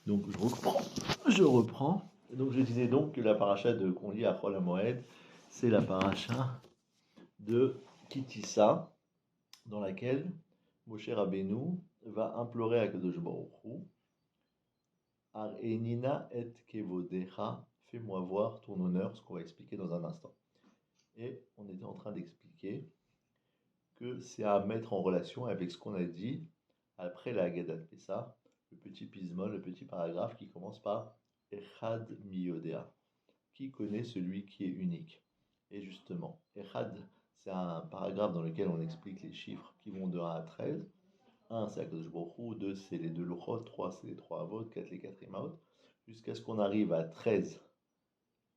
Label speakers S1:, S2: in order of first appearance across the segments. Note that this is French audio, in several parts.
S1: Donc je reprends. Donc je disais donc que la paracha qu'on lit à Chol HaMoed, c'est la paracha de Kitissa, dans laquelle Moshe Rabbeinu va implorer à Kadosh Baruch Hu, Ar Enina et Kevodecha, fais-moi voir ton honneur, ce qu'on va expliquer dans un instant. Et on était en train d'expliquer que c'est à mettre en relation avec ce qu'on a dit après la Haggadah de Pessah, le petit pismol, le petit paragraphe qui commence par Echad Miyodea, qui connaît celui qui est unique. Et justement, Echad, c'est un paragraphe dans lequel on explique les chiffres qui vont de 1 à 13. 1, c'est Akadosh Baruch Hu, 2, c'est les 2 Luchot, 3, c'est les 3 Avot, 4, les 4 Imaot, jusqu'à ce qu'on arrive à 13.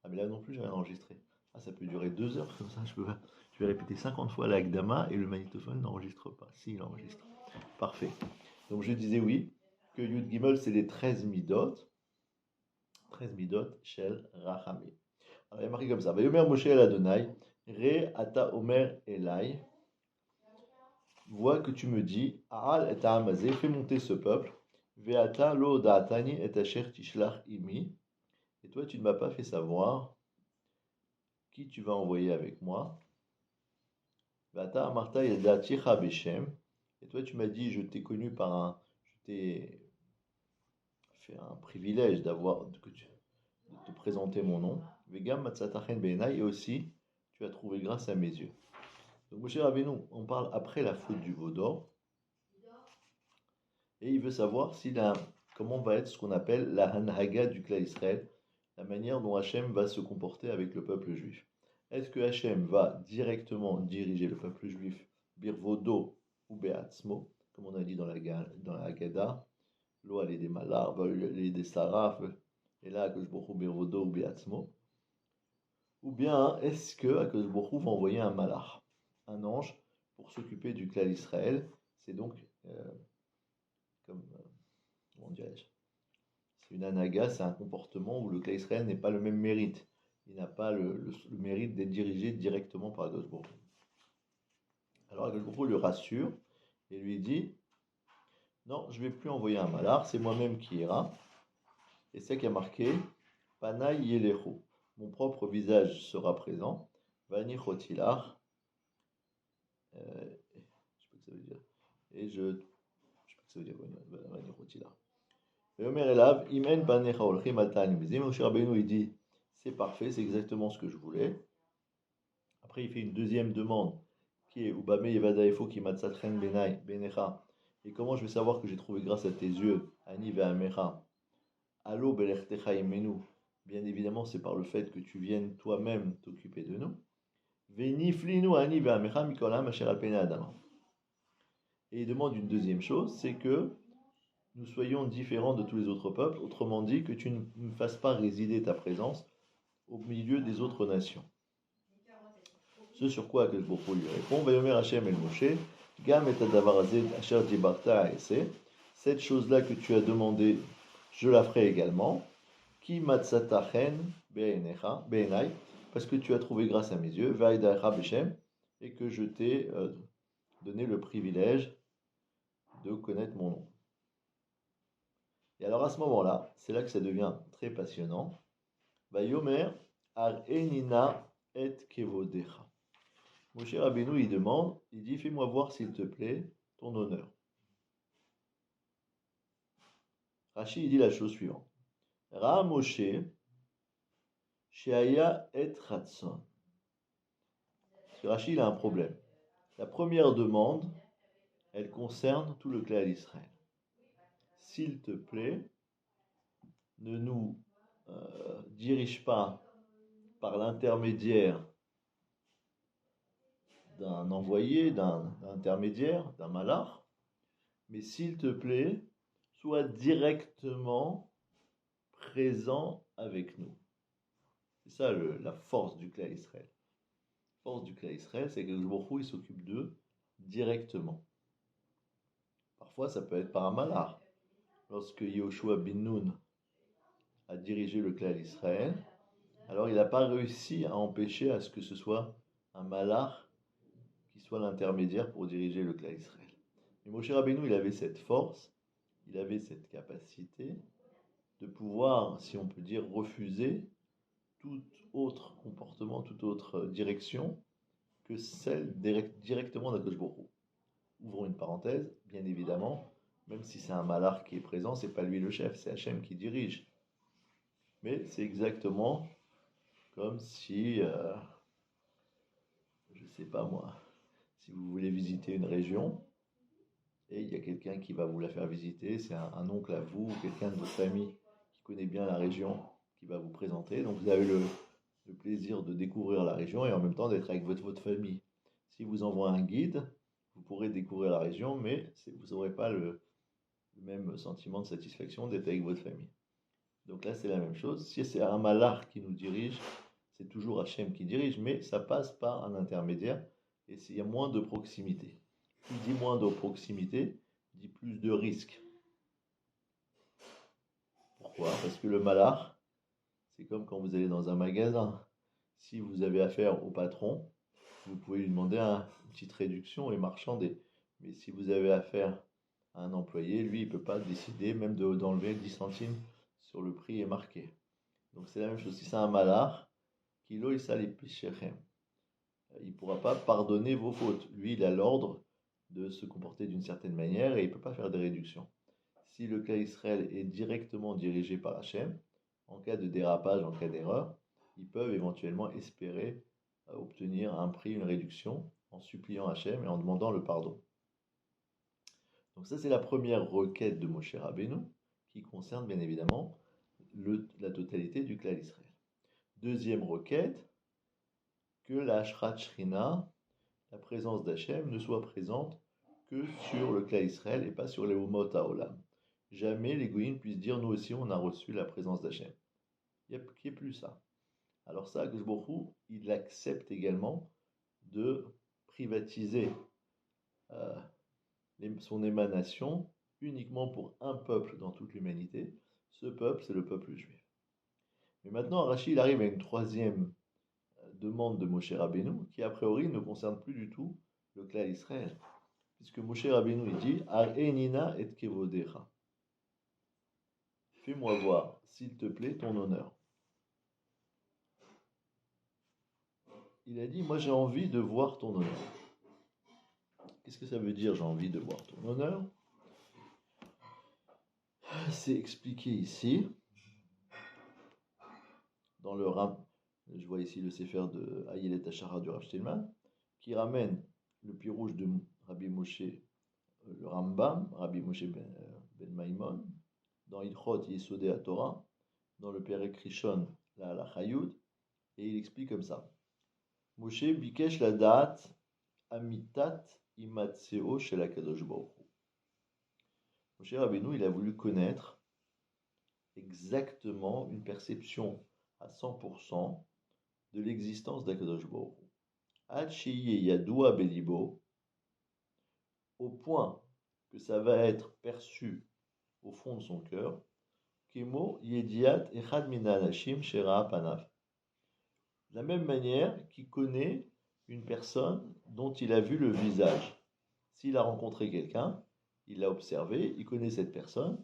S1: Ah, mais là non plus, j'ai rien enregistré. Ah, ça peut durer 2 heures comme ça, je vais répéter 50 fois l'Agdama et le magnétophone n'enregistre pas. Si, il enregistre. Parfait. Donc je disais oui, que Yud Gimel, c'est les 13 Midot. 13 Midot, Shel Rachamé. Alors il y a marqué comme ça. Vayomer Moshe el Adonai, Re ata Omer Elai. Vois que tu me dis, Aal et Amazé, fais monter ce peuple. Veata lo da'atani et asher tishlach imi. Et toi, tu ne m'as pas fait savoir qui tu vas envoyer avec moi. Veata amarta yadaticha beshem. Et toi, tu m'as dit, je t'ai connu je t'ai fait un privilège de te présenter mon nom. Vegam matzatachen beinai, et aussi, tu as trouvé grâce à mes yeux. Donc, Moshe Rabbeinu, on parle après la faute du veau d'or. Et il veut savoir comment va être ce qu'on appelle la Hanhaga du Kla Israël, la manière dont Hachem va se comporter avec le peuple juif. Est-ce que Hachem va directement diriger le peuple juif, Birvodo ou Beatzmo, comme on a dit dans la Haggadah, Lo ale des malar, les des saraf, et là, Akadosh Baruch Hu Birvodo ou Beatzmo, ou bien est-ce que Akadosh Baruch Hu va envoyer un malach, un ange, pour s'occuper du Kla Israël? C'est donc comment dirais-je, c'est une anaga, c'est un comportement où le Kla Israël n'est pas le même mérite. Il n'a pas le mérite d'être dirigé directement par Akadosh Baruch Hu. Alors Akadosh Baruch Hu le rassure et lui dit, non, je ne vais plus envoyer un malach, c'est moi-même qui ira. Et c'est qui a marqué, Panay Yelechu, mon propre visage sera présent, Vani Chotilach, je sais pas ce que ça veut dire, et je sais pas ce que ça veut dire, Vani Chotilach. Moshe Rabbeinu il dit, c'est parfait, c'est exactement ce que je voulais. Après, il fait une deuxième demande qui est Ubame Yevada Efo ki matzatchen benai benecha. Et comment je vais savoir que j'ai trouvé grâce à tes yeux, Ani ve'amecha, Allo belechtecha imenu. Bien évidemment, c'est par le fait que tu viennes toi-même t'occuper de nous. Ve'niflinu ani ve'amecha mikolam asher al pene adama. Et il demande une deuxième chose, c'est que nous soyons différents de tous les autres peuples, autrement dit, que tu ne me fasses pas résider ta présence au milieu des autres nations. Ce sur quoi Akadosh Baruch Hu lui répond, Vayomer Hashem el Moshe, Gam et adavar hazeh asher dibarta ha'eseh, cette chose-là que tu as demandé, je la ferai également, Ki matzatachen be'enai, parce que tu as trouvé grâce à mes yeux, Va'edacha beshem, et que je t'ai donné le privilège de connaître mon nom. Et alors à ce moment-là, c'est là que ça devient très passionnant. Vayomer ar enina et kevodecha. Moshe Rabbeinu, il demande, il dit, fais-moi voir s'il te plaît ton honneur. Rashi, il dit la chose suivante. Ra Moshe, sheaya et ratson. Parce que Rashi, il a un problème. La première demande, elle concerne tout le clan d'Israël. S'il te plaît, ne nous dirige pas par l'intermédiaire d'un envoyé, d'un intermédiaire, d'un malach, mais s'il te plaît, sois directement présent avec nous. C'est ça la force du clan Israël. La force du clan Israël, c'est que le Baruch Hu, il s'occupe d'eux directement. Parfois, ça peut être par un malach. Lorsque Yehoshua bin Nun a dirigé le clan d'Israël, alors il n'a pas réussi à empêcher à ce que ce soit un malach qui soit l'intermédiaire pour diriger le clan d'Israël. Mais Moshe Rabbeinu, il avait cette force, il avait cette capacité de pouvoir, si on peut dire, refuser tout autre comportement, toute autre direction que celle directement d'Akadosh Baruch Hu. Ouvrons une parenthèse, bien évidemment, même si c'est un malach qui est présent, c'est pas lui le chef, c'est Hachem qui dirige. Mais c'est exactement comme si, je sais pas moi, si vous voulez visiter une région et il y a quelqu'un qui va vous la faire visiter, c'est un oncle à vous, ou quelqu'un de votre famille qui connaît bien la région, qui va vous présenter. Donc vous avez le plaisir de découvrir la région et en même temps d'être avec votre famille. Si vous envoie un guide, vous pourrez découvrir la région, mais vous n'aurez pas le même sentiment de satisfaction d'être avec votre famille. Donc là, c'est la même chose. Si c'est un malach qui nous dirige, c'est toujours Hachem qui dirige, mais ça passe par un intermédiaire et il y a moins de proximité. Qui dit moins de proximité, dit plus de risques. Pourquoi? Parce que le malach, c'est comme quand vous allez dans un magasin. Si vous avez affaire au patron, vous pouvez lui demander une petite réduction et marchander. Mais si vous avez affaire à un employé, lui, il ne peut pas décider même d'enlever 10 centimes sur le prix est marqué. Donc c'est la même chose. Si c'est un malach, kilo il ne pourra pas pardonner vos fautes. Lui, il a l'ordre de se comporter d'une certaine manière et il ne peut pas faire des réductions. Si le cas Israël est directement dirigé par Hachem, en cas de dérapage, en cas d'erreur, ils peuvent éventuellement espérer obtenir un prix, une réduction, en suppliant Hachem et en demandant le pardon. Donc ça, c'est la première requête de Moshe Rabbeinu, qui concerne bien évidemment la totalité du clan Israël. Deuxième requête, que la Ashrat Shrina, la présence d'Hachem, ne soit présente que sur le clan Israël et pas sur les Umot HaOlam. Jamais les Goïms puissent dire nous aussi on a reçu la présence d'Hachem. Il n'y a plus ça. Alors ça, Akadosh Baruch Hu, il accepte également de privatiser son émanation uniquement pour un peuple dans toute l'humanité. Ce peuple, c'est le peuple juif. Mais maintenant, Rashi, il arrive à une troisième demande de Moshe Rabbeinu, qui a priori ne concerne plus du tout le clan Israël. Puisque Moshe Rabbeinu, il dit Ar-enina et kevodecha. Fais-moi voir, s'il te plaît, ton honneur. Il a dit, moi j'ai envie de voir ton honneur. Qu'est-ce que ça veut dire, j'ai envie de voir ton honneur? C'est expliqué ici, dans le Ram. Je vois ici le Sefer de Ayelet Hashara du Rav Shtillman, qui ramène le pirouge de Rabbi Moshe, le Rambam, Rabbi Moshe ben Maimon, dans Ilchot Yesodei HaTorah, dans le Perek Rishon, la Chayud, et il explique comme ça. Moshe bikesh la da'at amitat imatseo shel HaKadosh Baruch Hu. Moshe Rabbeinu, il a voulu connaître exactement une perception à 100% de l'existence d'Akadosh Baruch Hu. Ad sheyiye yadoua belibo, au point que ça va être perçu au fond de son cœur, kemo yediat echad min anashim shera panav. De la même manière qu'il connaît une personne dont il a vu le visage. S'il a rencontré quelqu'un, il l'a observé, il connaît cette personne,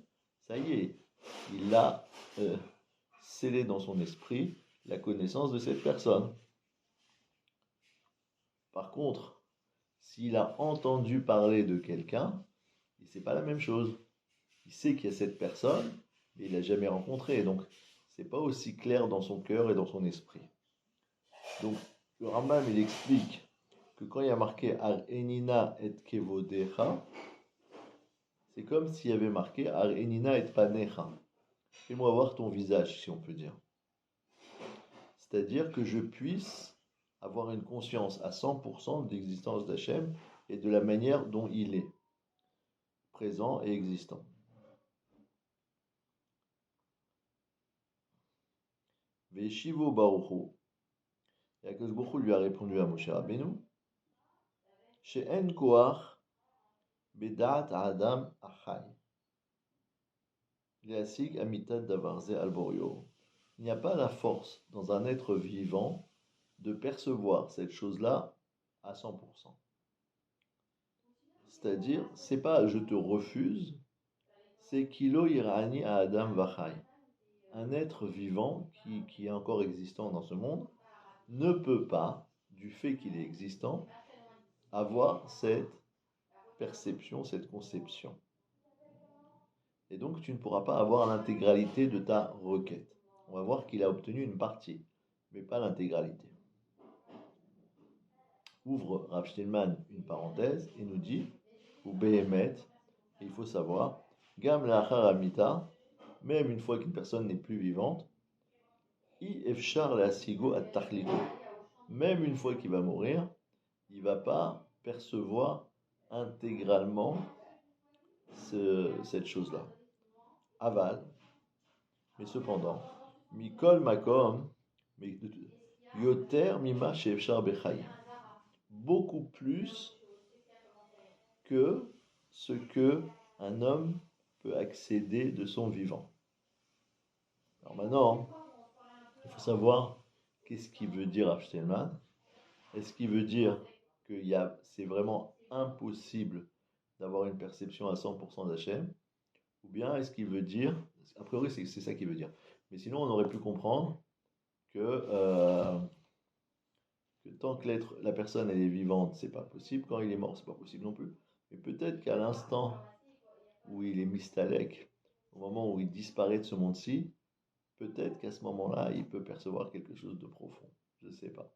S1: ça y est, il l'a scellé dans son esprit la connaissance de cette personne. Par contre, s'il a entendu parler de quelqu'un, c'est pas la même chose. Il sait qu'il y a cette personne, mais il l'a jamais rencontré, donc c'est pas aussi clair dans son cœur et dans son esprit. Donc le Rambam il explique que quand il y a marqué Ar Enina et Kevodecha, c'est comme s'il y avait marqué Ar Enina et Panecha. Fais-moi voir ton visage, si on peut dire. C'est-à-dire que je puisse avoir une conscience à 100% de l'existence d'Hachem et de la manière dont il est présent et existant. Veshivo Baruchu. Et Akadosh Baruch Hu lui a répondu à Moshe Rabbeinu, She'en koach bedat adam achai. Leasig amitat davarze alborio. Il n'y a pas la force dans un être vivant de percevoir cette chose-là à 100%. C'est-à-dire, c'est pas je te refuse, c'est kilo irani à Adam vachai. un être vivant qui est encore existant dans ce monde ne peut pas, du fait qu'il est existant, avoir cette perception, cette conception. Et donc, tu ne pourras pas avoir l'intégralité de ta requête. On va voir qu'il a obtenu une partie, mais pas l'intégralité. Ouvre Rav Steinman une parenthèse et nous dit, ou Behemet, il faut savoir, Gam lachar amita, même une fois qu'une personne n'est plus vivante, I efshar leasigo at tachlito, même une fois qu'il va mourir, il ne va pas percevoir intégralement cette chose-là. Aval, mais cependant, Mikol Makom, Yoter Mima Shefshar Bechayim, beaucoup plus que ce que un homme peut accéder de son vivant. Alors maintenant, il faut savoir qu'est-ce qu'il veut dire Rav Steinman. Est-ce qu'il veut dire que c'est vraiment impossible d'avoir une perception à 100% d'Hachem? Ou bien est-ce qu'il veut dire, a priori c'est ça qu'il veut dire, mais sinon on aurait pu comprendre que tant que la personne elle est vivante, c'est pas possible, quand il est mort, c'est pas possible non plus. Mais peut-être qu'à l'instant où il est mistalek, au moment où il disparaît de ce monde-ci, peut-être qu'à ce moment-là, il peut percevoir quelque chose de profond. Je ne sais pas.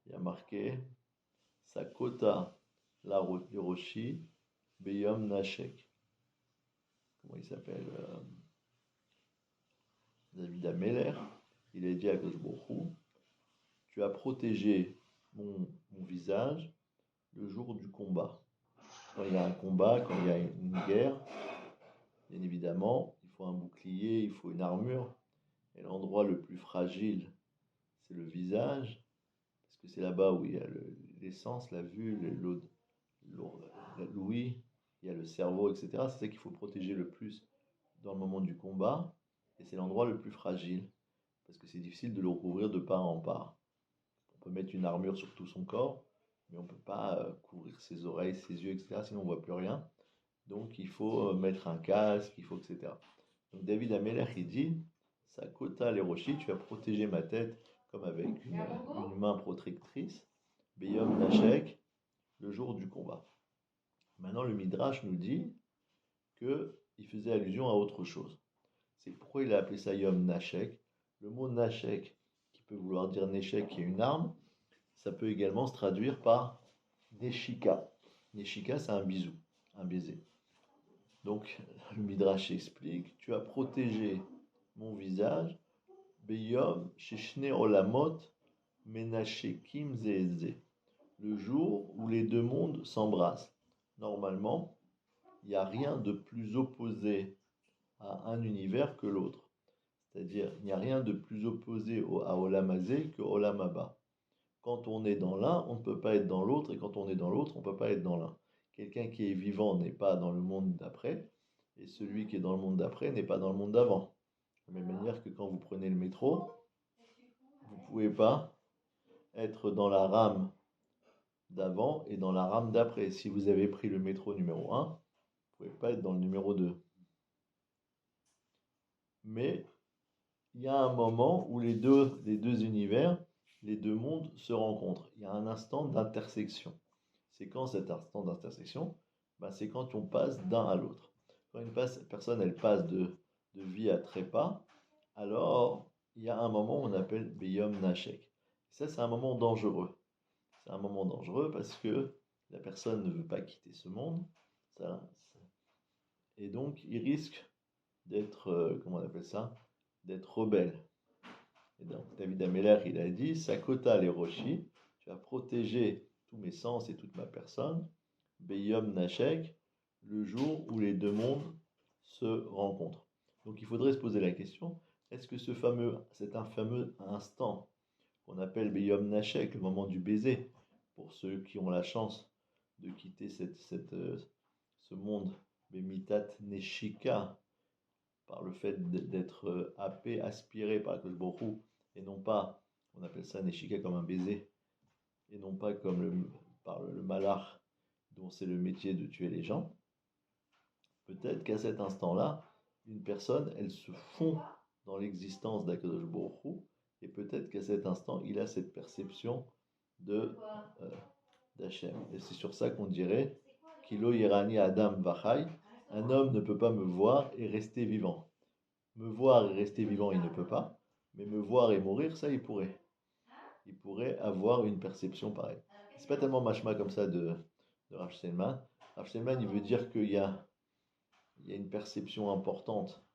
S1: Il y a marqué Sakota la Hiroshi Beyom Nashek. Comment il s'appelle David Ameller. Il a dit à Gosborou, tu as protégé mon visage le jour du combat. Quand il y a un combat, quand il y a une guerre, bien évidemment, il faut un bouclier, il faut une armure. Et l'endroit le plus fragile, c'est le visage, parce que c'est là-bas où il y a l'essence, la vue, l'ouïe, il y a le cerveau, etc. C'est ça qu'il faut protéger le plus dans le moment du combat. Et c'est l'endroit le plus fragile, parce que c'est difficile de le recouvrir de part en part. On peut mettre une armure sur tout son corps, mais on ne peut pas couvrir ses oreilles, ses yeux, etc. Sinon on ne voit plus rien. Donc il faut mettre un casque, il faut, etc. Donc David Ameller, il dit, Sakota l'Eroshi, tu as protégé ma tête comme avec une main protectrice, Beyom Nashek, le jour du combat. Maintenant le Midrash nous dit qu'il faisait allusion à autre chose. C'est pourquoi il a appelé ça Yom Nashek. Le mot Nashek, qui peut vouloir dire Neshek, qui est une arme, ça peut également se traduire par Neshika. Neshika, c'est un bisou, un baiser. Donc, le Midrash explique, tu as protégé mon visage, Beyom Sheshne Olamot Menashekim Zeze, le jour où les deux mondes s'embrassent. Normalement, il n'y a rien de plus opposé à un univers que l'autre. C'est-à-dire, il n'y a rien de plus opposé à Olam Hazé que Olam Haba. Quand on est dans l'un, on ne peut pas être dans l'autre, et quand on est dans l'autre, on ne peut pas être dans l'un. Quelqu'un qui est vivant n'est pas dans le monde d'après, et celui qui est dans le monde d'après n'est pas dans le monde d'avant. De la même manière que quand vous prenez le métro, vous ne pouvez pas être dans la rame d'avant et dans la rame d'après. Si vous avez pris le métro numéro 1, vous ne pouvez pas être dans le numéro 2. Mais il y a un moment où les deux univers, les deux mondes se rencontrent. Il y a un instant d'intersection. C'est quand cet instant d'intersection? C'est quand on passe d'un à l'autre. Quand une personne elle passe de vie à trépas, alors il y a un moment où on appelle Beyom Nashek. Ça, c'est un moment dangereux. C'est un moment dangereux parce que la personne ne veut pas quitter ce monde. Et donc, il risque d'être, comment on appelle ça? D'être rebelle. Et donc, David Ameller, il a dit, Sakota l'Eroshi, tu as protégé tous mes sens et toute ma personne, Beyom Nashek, le jour où les deux mondes se rencontrent. Donc il faudrait se poser la question, est-ce que c'est un fameux instant qu'on appelle Beyom Nashek, le moment du baiser, pour ceux qui ont la chance de quitter ce monde, Bemitat Neshika, par le fait d'être happé, aspiré par Kosh Baruch, et non pas, on appelle ça Neshika comme un baiser, et non pas comme par le malach, dont c'est le métier de tuer les gens. Peut-être qu'à cet instant-là, une personne, elle se fond dans l'existence d'Akadosh Baruch Hu, et peut-être qu'à cet instant, il a cette perception de d'Hachem. Et c'est sur ça qu'on dirait Kilo Yerani Adam Vachai, un homme ne peut pas me voir et rester vivant. Me voir et rester vivant, il ne peut pas, mais me voir et mourir, ça, il pourrait. Il pourrait avoir une perception pareille. C'est pas tellement machma comme ça de Rav Steinman. Rav Steinman, il veut dire qu'il y a une perception importante,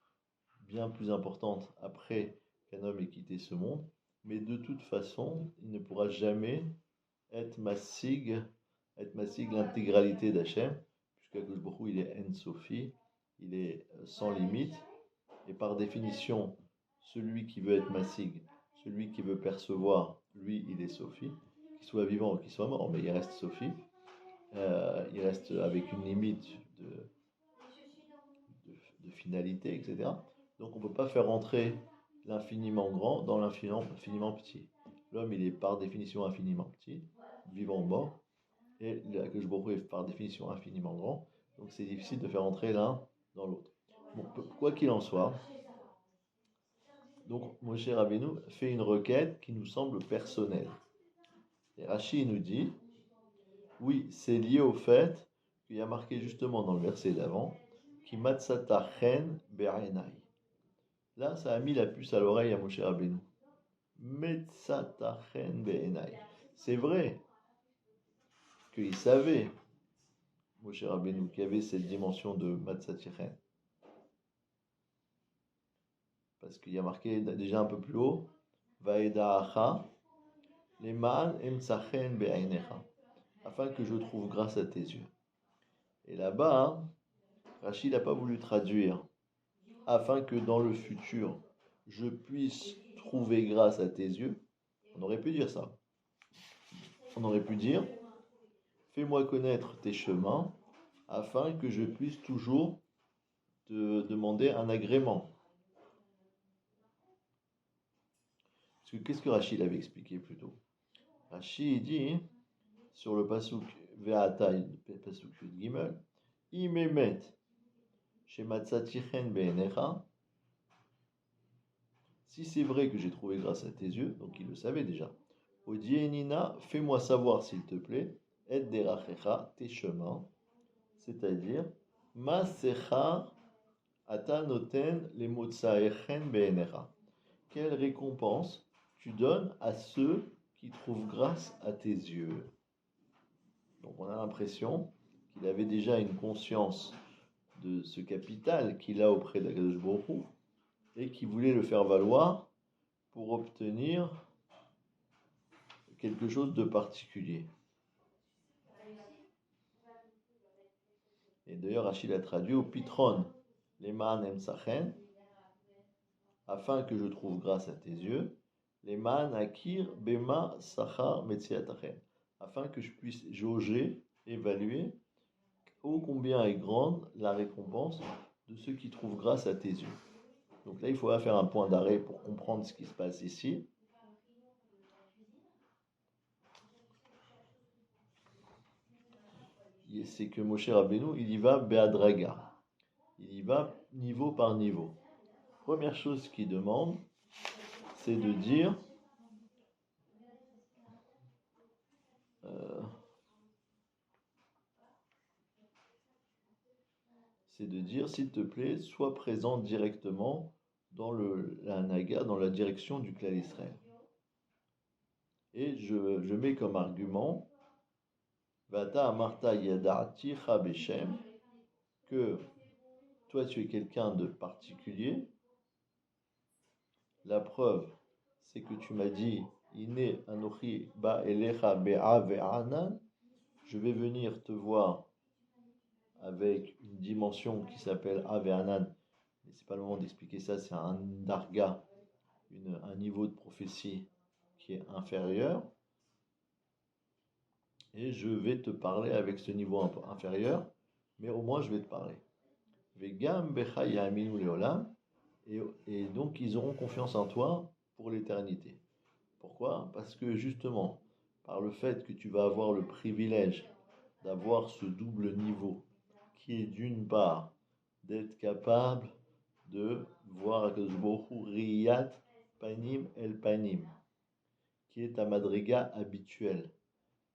S1: bien plus importante après qu'un homme ait quitté ce monde, mais de toute façon, il ne pourra jamais être massig l'intégralité d'Hachem, puisqu'Akadosh Baruch Hu, il est En Sofi, il est sans limite, et par définition, celui qui veut être massig, celui qui veut percevoir, lui, il est Sophie, qu'il soit vivant ou qu'il soit mort, mais il reste Sophie. Il reste avec une limite de finalité, etc. Donc on ne peut pas faire entrer l'infiniment grand dans l'infiniment petit. L'homme, il est par définition infiniment petit, vivant ou mort, et que je est par définition infiniment grand. Donc c'est difficile de faire entrer l'un dans l'autre. Bon, quoi qu'il en soit, donc Moshe Rabbeinu fait une requête qui nous semble personnelle. Et Rashi nous dit, oui, c'est lié au fait qu'il y a marqué justement dans le verset d'avant, qui matsata chen be'ainai. Là, ça a mis la puce à l'oreille à Moshe Rabbeinu. Matsata chen be'ainai. C'est vrai qu'il savait, Moshe Rabbeinu, qu'il y avait cette dimension de matsati chen. Parce qu'il y a marqué déjà un peu plus haut, Vaeda'acha, leman emtsachen be'ainecha, afin que je trouve grâce à tes yeux. Et là-bas, Rachid n'a pas voulu traduire, afin que dans le futur, je puisse trouver grâce à tes yeux. On aurait pu dire ça. On aurait pu dire, fais-moi connaître tes chemins, afin que je puisse toujours te demander un agrément. Parce que qu'est-ce que Rachid avait expliqué plus tôt? Rachid dit, sur le pasuk Ve'ata, le pasuk Gimel, Imemet, Shematzatichen be'enecha. Si c'est vrai que j'ai trouvé grâce à tes yeux, donc il le savait déjà. Odienina, fais-moi savoir s'il te plaît, et derachecha, tes chemins, c'est-à-dire, masecha ata noten le motsaechen be'enecha. Quelle récompense tu donnes à ceux qui trouvent grâce à tes yeux? Donc on a l'impression qu'il avait déjà une conscience de ce capital qu'il a auprès d'Akadosh Baruch Hu et qui voulait le faire valoir pour obtenir quelque chose de particulier. Et d'ailleurs, Rachid a traduit au pitron, les ma'an emsachen, afin que je trouve grâce à tes yeux, les ma'an akir bema sachar metziatachen, afin que je puisse jauger, évaluer ô combien est grande la récompense de ceux qui trouvent grâce à tes yeux. Donc là, il faudra faire un point d'arrêt pour comprendre ce qui se passe ici. C'est que Moshe Rabbeinu, il y va be'adraga. Il y va niveau par niveau. Première chose qu'il demande, c'est de dire s'il te plaît, sois présent directement dans la naga, dans la direction du clan Israël. Et je mets comme argument Vata amarta yadati beshem, que toi tu es quelqu'un de particulier. La preuve, c'est que tu m'as dit Ine anochi ba elecha be'a ve'anan, je vais venir te voir avec une dimension qui s'appelle Ave'anan. Mais c'est pas le moment d'expliquer ça, c'est un darga, un niveau de prophétie qui est inférieur. Et je vais te parler avec ce niveau inférieur, mais au moins je vais te parler. Vegam becha ya'aminu leolam, et donc ils auront confiance en toi pour l'éternité. Pourquoi? Parce que justement, par le fait que tu vas avoir le privilège d'avoir ce double niveau, qui est d'une part d'être capable de voir Akadosh Baruch Hu Riyat Panim El Panim, qui est ta madriga habituelle.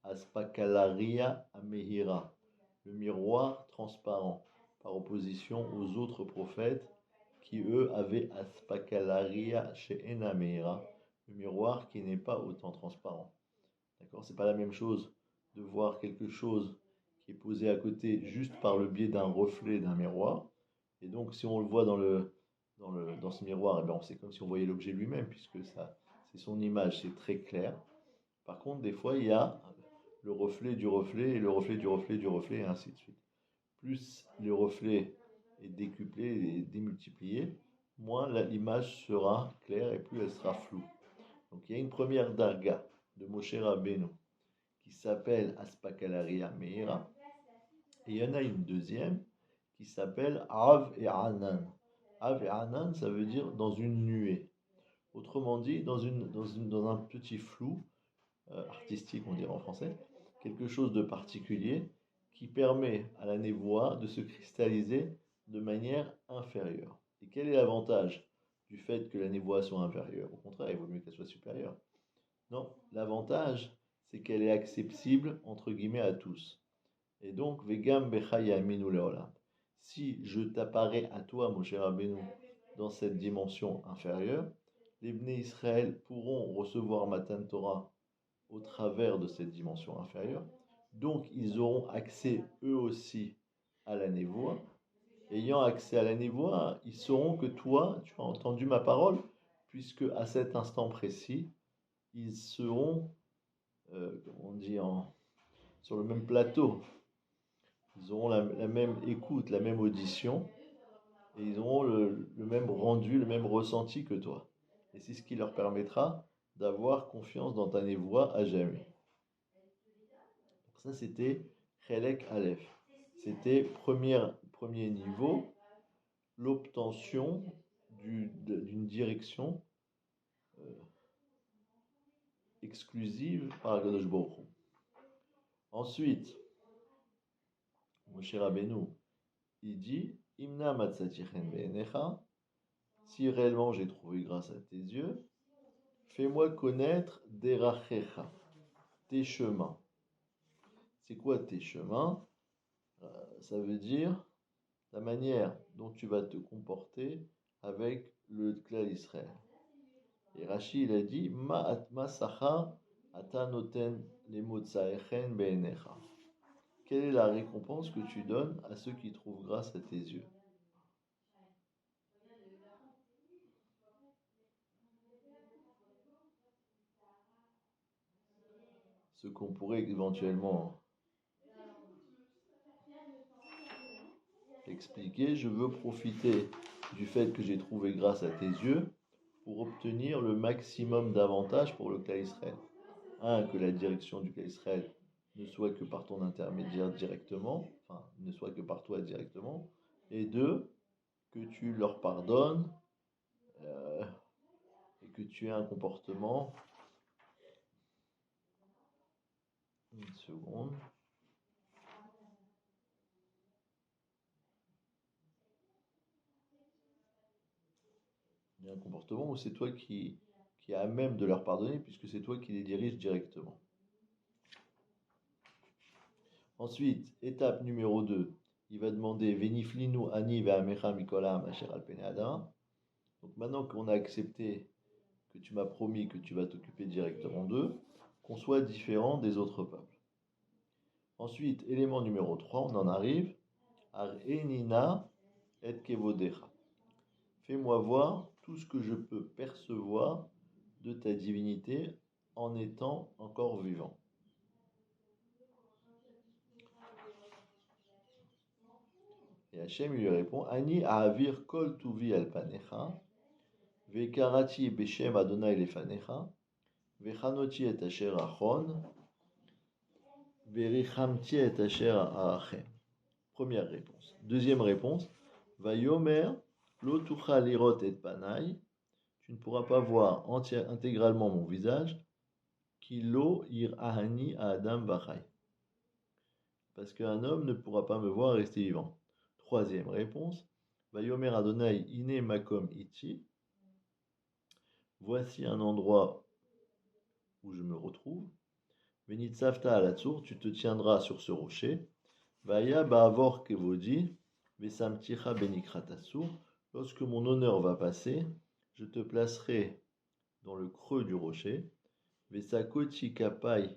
S1: Aspakalaria Amehira, le miroir transparent, par opposition aux autres prophètes qui eux avaient Aspakalaria She'en Amehira, le miroir qui n'est pas autant transparent. D'accord, c'est pas la même chose de voir quelque chose qui est posé à côté juste par le biais d'un reflet d'un miroir. Et donc, si on le voit dans ce miroir, eh bien, c'est comme si on voyait l'objet lui-même, puisque ça, c'est son image, c'est très clair. Par contre, des fois, il y a le reflet du reflet, et le reflet du reflet du reflet, et ainsi de suite. Plus le reflet est décuplé et démultiplié, moins l'image sera claire et plus elle sera floue. Donc, il y a une première darga de Moshe Rabbeinu qui s'appelle Aspakalaria Meira, et il y en a une deuxième qui s'appelle Av et Anan. Av et Anan, ça veut dire dans une nuée. Autrement dit, dans un petit flou artistique, on dirait en français, quelque chose de particulier qui permet à la névoie de se cristalliser de manière inférieure. Et quel est l'avantage du fait que la névoie soit inférieure? Au contraire, il vaut mieux qu'elle soit supérieure. Non, l'avantage, c'est qu'elle est accessible, entre guillemets, à tous. Et donc, Vegam Bechaya Aminu Leolam. Si je t'apparais à toi, mon cher Rabbeinu, dans cette dimension inférieure, les Bnei Israël pourront recevoir Matan Torah au travers de cette dimension inférieure. Donc, ils auront accès eux aussi à la névoie. Ayant accès à la névoie, ils sauront que toi, tu as entendu ma parole, puisque à cet instant précis, ils seront, comme on dit, sur le même plateau. Ils auront la même écoute, la même audition, et ils auront le même rendu, le même ressenti que toi. Et c'est ce qui leur permettra d'avoir confiance dans ta névoie à jamais. Donc ça, c'était Chelek Aleph. C'était premier niveau, l'obtention d'une direction exclusive par Akadosh Baruch Hu. Ensuite, Moshe Rabbeinu, il dit Imna matzatichen be'enecha, si réellement j'ai trouvé grâce à tes yeux, fais-moi connaître derachecha, tes chemins. C'est quoi tes chemins? Ça veut dire la manière dont tu vas te comporter avec le clan Israël. Et Rashi, il a dit Ma sacha ata noten lemotzaechen be'enecha. Quelle est la récompense que tu donnes à ceux qui trouvent grâce à tes yeux? Ce qu'on pourrait éventuellement expliquer, je veux profiter du fait que j'ai trouvé grâce à tes yeux pour obtenir le maximum d'avantages pour le clan Israël. Un, que la direction du clan Israël ne soit que par ton intermédiaire directement, enfin, ne soit que par toi directement, et deux, que tu leur pardonnes et que tu aies un comportement. Une seconde. Il y a un comportement où c'est toi qui est à même de leur pardonner, puisque c'est toi qui les diriges directement. Ensuite, étape numéro 2, il va demander Veniflinu ani ve'amecha mikolam asher al pene adam. Donc maintenant qu'on a accepté que tu m'as promis que tu vas t'occuper directement d'eux, qu'on soit différent des autres peuples. Ensuite, élément numéro 3, on en arrive. Ar-enina et kevodecha. Fais-moi voir tout ce que je peux percevoir de ta divinité en étant encore vivant. Et Hachem lui répond Ani aavir kol tuvi al panecha, vekarati beshem Adonai lefanecha, vechanoti et asher achon, verichamti et asher aachem. Première réponse. Deuxième réponse Vayomer lo tucha lirot et panai, tu ne pourras pas voir intégralement mon visage, kilo ir ahani adam vachai, parce qu'un homme ne pourra pas me voir rester vivant. Troisième réponse Vayomer Adonai ine makom iti. Voici un endroit où je me retrouve. Venitzavta alatsour, tu te tiendras sur ce rocher. Vaya ba'avor kevodi, vesamticha benikratasour. Lorsque mon honneur va passer, je te placerai dans le creux du rocher. Vesakoti kapi,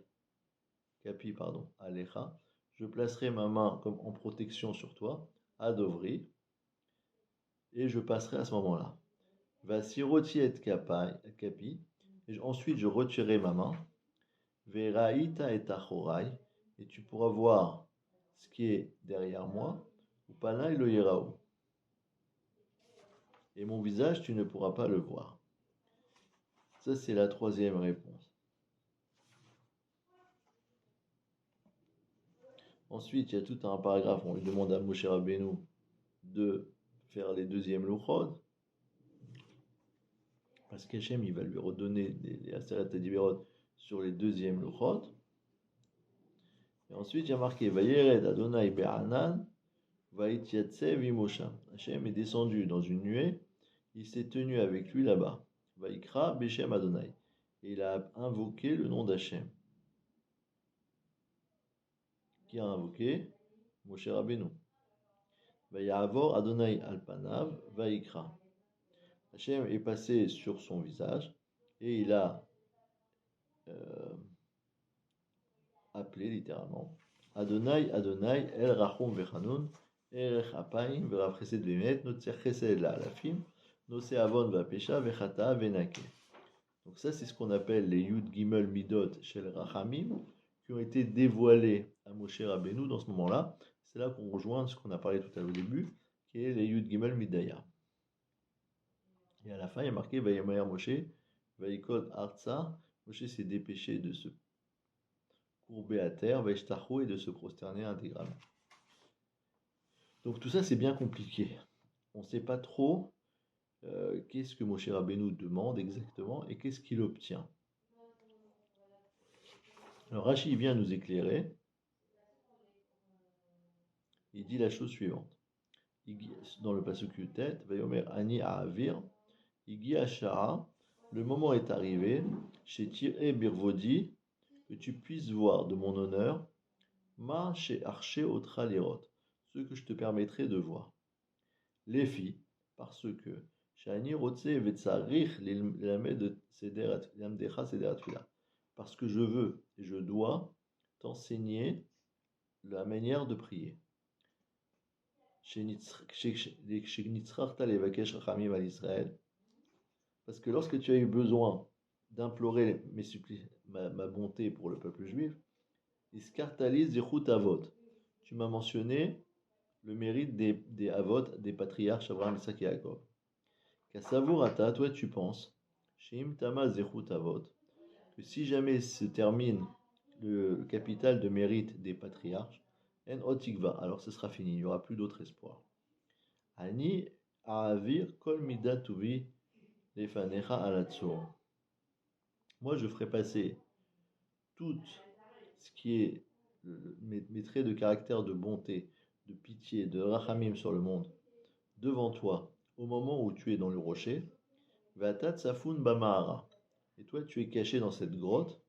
S1: alecha. Je placerai ma main comme en protection sur toi, adovri, et je passerai à ce moment-là. Vasiroti et kapi, et ensuite je retirerai ma main. Veraïta et achorai, et tu pourras voir ce qui est derrière moi, ou panai lo yeraou. Et mon visage, tu ne pourras pas le voir. Ça, c'est la troisième réponse. Ensuite, il y a tout un paragraphe, on lui demande à Moshe Rabbeinu de faire les deuxièmes louchot, parce qu'Hachem, il va lui redonner les Aseret Adiberot sur les deuxièmes louchot. Et ensuite, il y a marqué Vayered Adonai Be'anan, Vaïtiatse Vimosha. Hachem est descendu dans une nuée, il s'est tenu avec lui là-bas. Vaikra Beshem Adonai. Et il a invoqué le nom d'Hachem. Qui a invoqué Moshe Rabbeinu. Vayavor Adonai Alpanav Vaikra. Hachem est passé sur son visage et il a appelé littéralement Adonai Adonai El Rachum Vechanun Erech Apayim Verafresed Vemet Notzer Chesed La Alafim Nose Avon Vapesha Vechata Venake. Donc ça c'est ce qu'on appelle les Yud Gimel Midot Shel Rachamim qui ont été dévoilés à Moshe Rabbeinu dans ce moment-là. C'est là qu'on rejoint ce qu'on a parlé tout à l'heure au début, qui est les Yud Gimel Midaya. Et à la fin, il y a marqué Vayemer Moshe, Vaikod Artsa. Moshe s'est dépêché de se courber à terre, Vaishtachu, et de se prosterner intégralement. Donc tout ça, c'est bien compliqué. On ne sait pas trop qu'est-ce que Moshe Rabbeinu demande exactement et qu'est-ce qu'il obtient. Alors Rashi vient nous éclairer. Il dit la chose suivante. Dans le pasuk Yutet, Vayomer Ani Ahavir, Igi Ashara, le moment est arrivé, chez Tiré Birvodi, que tu puisses voir de mon honneur, Ma chez Arché Otra Lirot, ce que je te permettrai de voir. Les filles, parce que, Shani Rotse Vetsarich Lamed Yamdecha Sederat Fila, parce que je veux et je dois t'enseigner la manière de prier. Parce que lorsque tu as eu besoin d'implorer ma bonté pour le peuple juif, tu m'as mentionné le mérite des avot, des patriarches Abraham, Isaac et Jacob. Kasavurata, toi tu penses, que si jamais se termine le capital de mérite des patriarches, en otikva, alors ce sera fini, il n'y aura plus d'autre espoir. Ani aavir kol midatuvi lefanecha alatzor. Moi, je ferai passer tout ce qui est mes traits de caractère de bonté, de pitié, de rachamim sur le monde, devant toi, au moment où tu es dans le rocher. Vatat safun bamahara. Et toi, tu es caché dans cette grotte.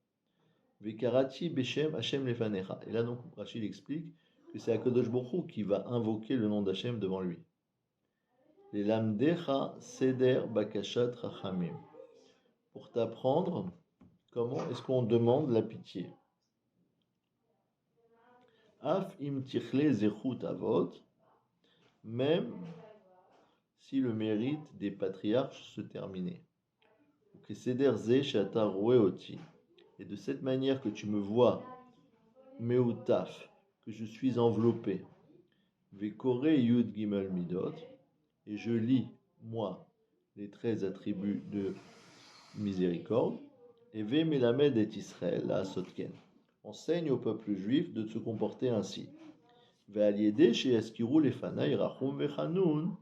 S1: Vekarati beshem Hashem lefanecha. Et là, donc, Rachid explique que c'est Akadosh Baruch Hu qui va invoquer le nom d'Hachem devant lui. Les lamdecha seder bakashat rachamim. Pour t'apprendre comment est-ce qu'on demande la pitié. Af im tichle zechut avot, même si le mérite des patriarches se terminait. Que seder ze shata roeoti. Et de cette manière que tu me vois, meutaf, que je suis enveloppé, vekore yud gimel midot, et je lis, moi, les 13 attributs de miséricorde, et ve melamed et Israël, la sotken. Enseigne au peuple juif de se comporter ainsi. Ve aliede chez eskiru lefanai rachum vechanun.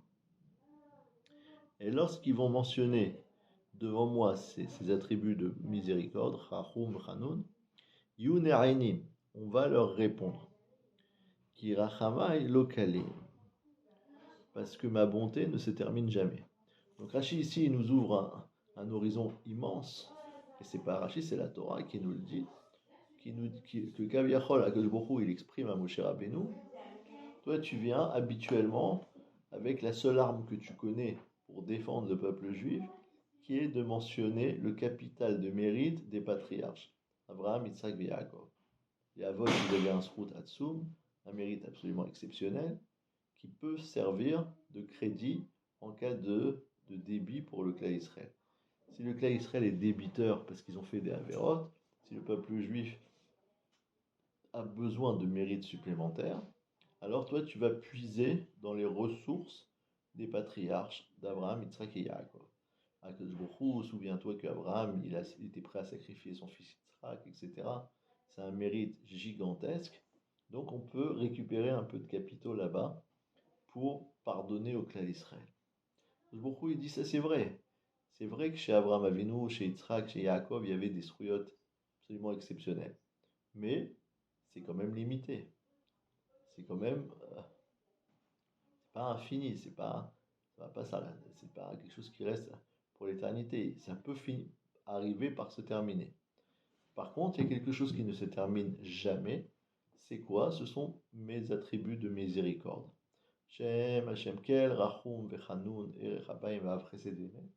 S1: Et lorsqu'ils vont mentionner devant moi ces attributs de miséricorde, rachum vechanun, yune'ainim, on va leur répondre. Ki rachamai lokalim. parce que ma bonté ne se termine jamais. Donc Rashi ici, il nous ouvre un horizon immense, et c'est pas Rashi, c'est la Torah qui nous le dit, que Kaviachol, Akadosh Baruch Hu, il exprime à Moshe Rabbeinu. Toi, tu viens habituellement avec la seule arme que tu connais pour défendre le peuple juif, qui est de mentionner le capital de mérite des patriarches, Abraham, Yitzhak et Yaakov. Yaakov, il avait un srout atzum, un mérite absolument exceptionnel, qui peut servir de crédit en cas de débit pour le clan Israël. Si le clan Israël est débiteur parce qu'ils ont fait des avérotes, si le peuple juif a besoin de mérites supplémentaires, alors toi tu vas puiser dans les ressources des patriarches d'Abraham, Yitzhak et Yaakov. Souviens-toi qu'Abraham, il était prêt à sacrifier son fils Yitzhak, etc. C'est un mérite gigantesque. Donc on peut récupérer un peu de capitaux là-bas pour pardonner au clan d'Israël. Baruch il dit ça, c'est vrai. C'est vrai que chez Abraham Avinu, chez Yitzhak, chez Yaakov, il y avait des srouillottes absolument exceptionnelles. Mais c'est quand même limité. C'est quand même pas infini, c'est pas ça, c'est pas quelque chose qui reste pour l'éternité. Ça peut arriver par se terminer. Par contre, il y a quelque chose qui ne se termine jamais. C'est quoi? Ce sont mes attributs de miséricorde. Shem, Hashem Kel, Rachum, Vechanun, Erechabayim, Vavchesedene.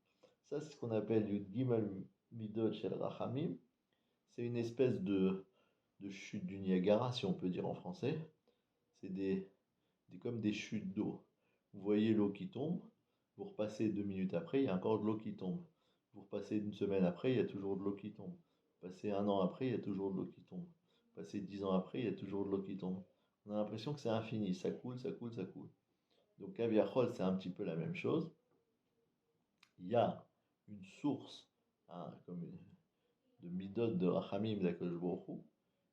S1: Ça, c'est ce qu'on appelle Yud Gimel Midot Shel Rachamim. C'est une espèce de chute du Niagara, si on peut dire en français. C'est comme des chutes d'eau. Vous voyez l'eau qui tombe, vous repassez 2 minutes après, il y a encore de l'eau qui tombe. Vous repassez une semaine après, il y a toujours de l'eau qui tombe. Vous passez un an après, il y a toujours de l'eau qui tombe. Vous passez 10 ans après, il y a toujours de l'eau qui tombe. On a l'impression que c'est infini, ça coule, ça coule, ça coule. Donc Kaviachol, c'est un petit peu la même chose. Il y a une source, comme de midot de Rachamim d'Akadosh Baruch Hu,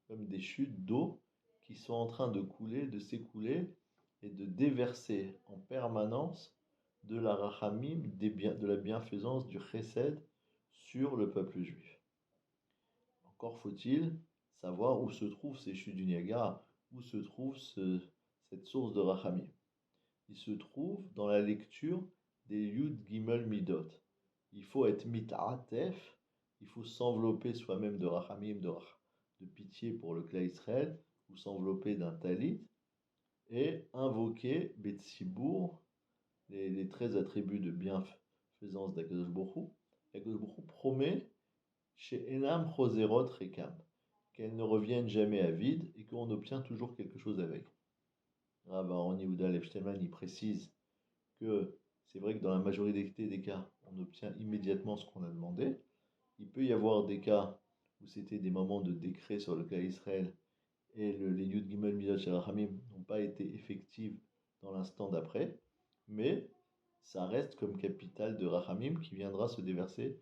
S1: comme des chutes d'eau qui sont en train de couler, de s'écouler et de déverser en permanence de la Rachamim, de la bienfaisance, du Chesed sur le peuple juif. Encore faut-il savoir où se trouvent ces chutes du Niagara, où se trouve cette source de Rachamim. Il se trouve dans la lecture des Yud Gimel Midot. Il faut être mit'atef, il faut s'envelopper soi-même de rachamim, de pitié pour le clan Israël, ou s'envelopper d'un talit, et invoquer Betsibour, les 13 attributs de bienfaisance d'Akadosh Baruch Hu. Akadosh Baruch Hu promet chez Enam Choserot Rekam qu'elles ne reviennent jamais à vide et qu'on obtient toujours quelque chose avec. Rav Aaron Yehuda Lev Shtelman, il précise que c'est vrai que dans la majorité des cas, on obtient immédiatement ce qu'on a demandé. Il peut y avoir des cas où c'était des moments de décret sur le cas Israël et les Yud Gimel Midot Shel Rachamim n'ont pas été effectives dans l'instant d'après, mais ça reste comme capital de Rachamim qui viendra se déverser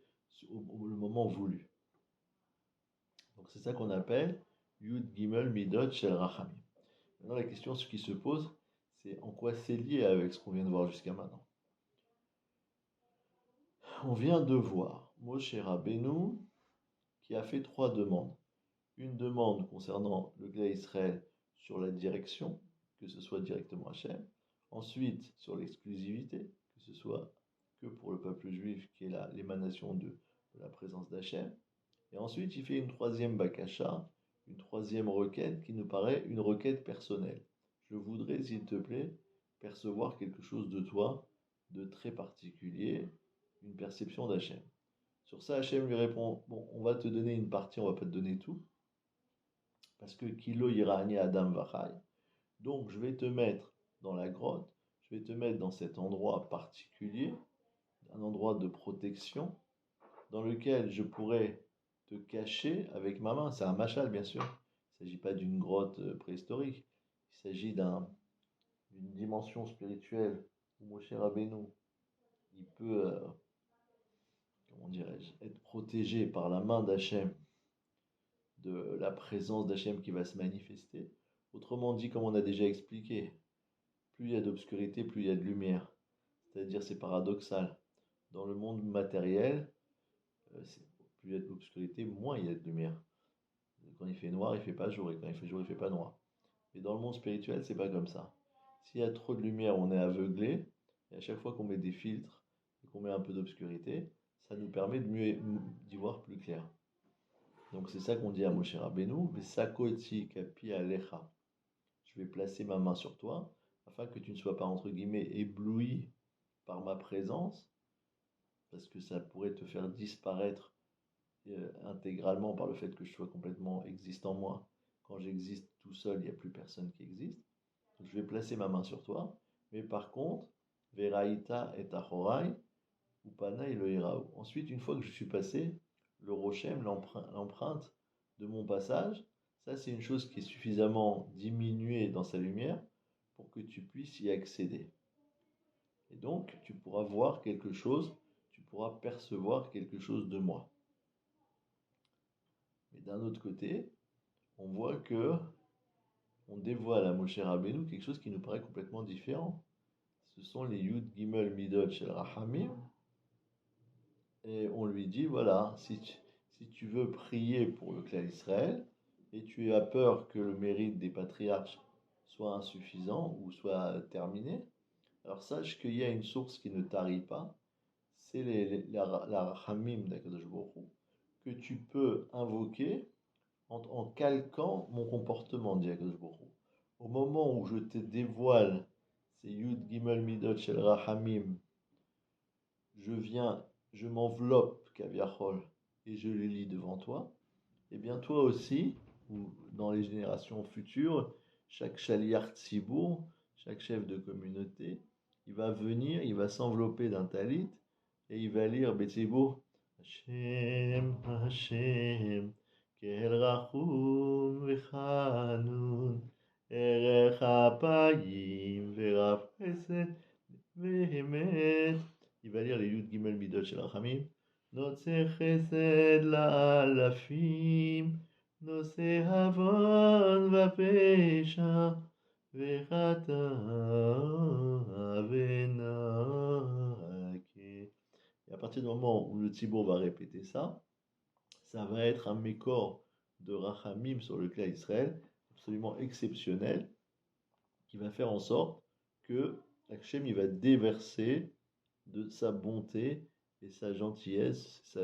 S1: au moment voulu. Donc c'est ça qu'on appelle Yud Gimel Midot Shel Rachamim. Maintenant la question qui se pose, c'est en quoi c'est lié avec ce qu'on vient de voir jusqu'à maintenant. On vient de voir Moshe Rabbeinu qui a fait 3 demandes. Une demande concernant le clan Israël sur la direction, que ce soit directement Hachem. Ensuite, sur l'exclusivité, que ce soit que pour le peuple juif, qui est l'émanation de la présence d'Hachem. Et ensuite, il fait une 3e bakasha, une 3e requête qui nous paraît une requête personnelle. Je voudrais, s'il te plaît, percevoir quelque chose de toi de très particulier, une perception d'Hachem. Sur ça, Hachem lui répond, bon, on va te donner une partie, on va pas te donner tout, parce que Kilo Irani Adam Vachai. Donc, je vais te mettre dans la grotte, je vais te mettre dans cet endroit particulier, un endroit de protection, dans lequel je pourrais te cacher avec ma main. C'est un machal, bien sûr. Il ne s'agit pas d'une grotte préhistorique. Il s'agit d'une dimension spirituelle où Moshe Rabbeinu, il peut, comment dirais-je, être protégé par la main d'Hachem, de la présence d'Hachem qui va se manifester. Autrement dit, comme on a déjà expliqué, plus il y a d'obscurité, plus il y a de lumière. C'est-à-dire, c'est paradoxal. Dans le monde matériel, plus il y a d'obscurité, moins il y a de lumière. Quand il fait noir, il ne fait pas jour, et quand il fait jour, il ne fait pas noir. Mais dans le monde spirituel, c'est pas comme ça. S'il y a trop de lumière, on est aveuglé. Et à chaque fois qu'on met des filtres et qu'on met un peu d'obscurité, ça nous permet de mieux d'y voir plus clair. Donc c'est ça qu'on dit à Moshe Rabbeinu, Vesako etzi kapi alecha. Je vais placer ma main sur toi, afin que tu ne sois pas, entre guillemets, ébloui par ma présence, parce que ça pourrait te faire disparaître intégralement par le fait que je sois complètement existant moi. Quand j'existe tout seul, il n'y a plus personne qui existe. Donc je vais placer ma main sur toi, mais par contre, Veraïta et Ahorai, Upana et le Heraou. Ensuite, une fois que je suis passé, le Rochem, l'empreinte de mon passage, ça c'est une chose qui est suffisamment diminuée dans sa lumière pour que tu puisses y accéder. Et donc, tu pourras voir quelque chose, tu pourras percevoir quelque chose de moi. Mais d'un autre côté, on voit que on dévoile à Moshe Rabbeinu quelque chose qui nous paraît complètement différent. Ce sont les Yud Gimel Midot Shel Rahamim. Et on lui dit, voilà, si tu veux prier pour le clan Israël, et tu as peur que le mérite des patriarches soit insuffisant ou soit terminé, alors sache qu'il y a une source qui ne tarit pas, c'est la Rahamim d'Akadosh Baruch Hu, que tu peux invoquer en calquant mon comportement, dit Akadosh Baruch Hu. Au moment où je te dévoile ces Yud Gimel Midot Shel Rahamim, je m'enveloppe, Kaviachol, et je les lis devant toi, et bien toi aussi, ou dans les générations futures, chaque Shaliach Tzibour, chaque chef de communauté, il va venir, il va s'envelopper d'un talit, et il va lire Betzibour, Hashem, Hashem, Kel Rachum Vechanun, Erech Apayim, Verav Chesed, Vehemet. Il va lire les Yud Gimel Midot Shel Rachamim. Notse Chesed La'alafim, Nose Havon Vapesha, Vechata Venake. Et à partir du moment où le Tzibour va répéter ça, ça va être un mécor de Rachamim sur le clan Israël, absolument exceptionnel, qui va faire en sorte que Hachem il va déverser de sa bonté et sa gentillesse, sa